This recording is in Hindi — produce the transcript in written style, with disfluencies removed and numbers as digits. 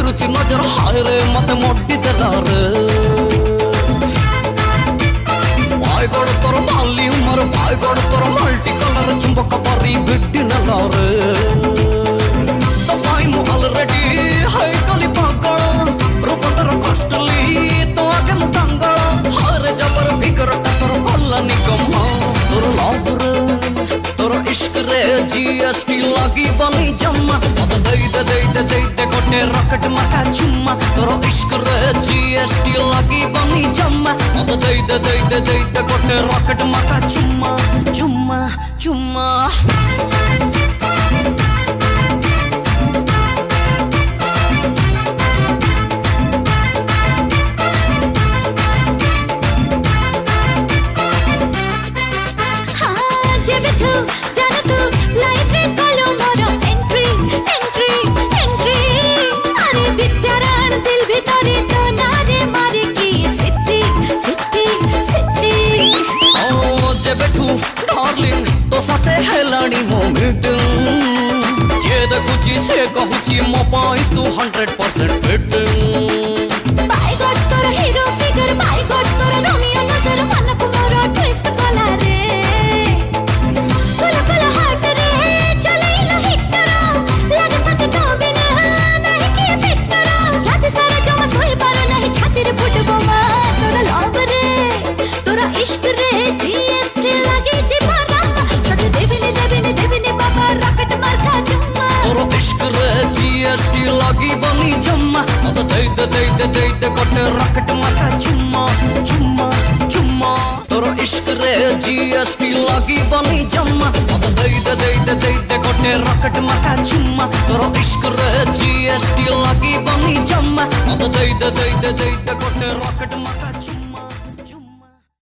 फिरुची नजर हाय रे मत मोटी देला रे बायगड़ तोर माली उमर बायगड़ तोर मल्टी कलर चुंबक परी बिड्डी नला रे तो पाई मु ऑलरेडी हाय कली पागल रूप तोर कष्टली तो आगे मु टांगल हारे जबर भीकर तोर भला निकम तोर लव रे तोर इश्क रे जीएसटी लगी बनी जम्मा मत दे गोटे रॉकेट माका चुम्मा तोर इश्क रे जीएसटी लगी बनी जम्मा मत दे गोटे रॉकेट माका चुम्मा चुम्मा चुम्मा डार्लिंग तो साथे हेलानी मो मीटिंग जे देखुची से कहूची मो पाई तू 100% फिटिंग बाय गॉड तोर हीरो फिगर बाय गॉड तोर रोमियो नजर मन को मोर ट्विस्ट कला रे कोला हार्ट रे चले लो हिट करो लगे साथ तो बिना नहीं के फिट करो रात सारा जमा सोई पर नहीं छाती रे फुट बोमा तोर लव रे तोर इश्क रे जीएसटी लगी जी जीएसटी लगी बनी जम्मा मत दे गोटे रॉकेट माका चुम्मा चुम्मा चुम्मा तोर इश्क रे जीएसटी लगी बनी जम्मा मत दे गोटे रॉकेट माका चुम्मा तोर इश्क रे जीएसटी लगी बनी जम्मा मत दे गोटे रॉकेट माका चुम्मा।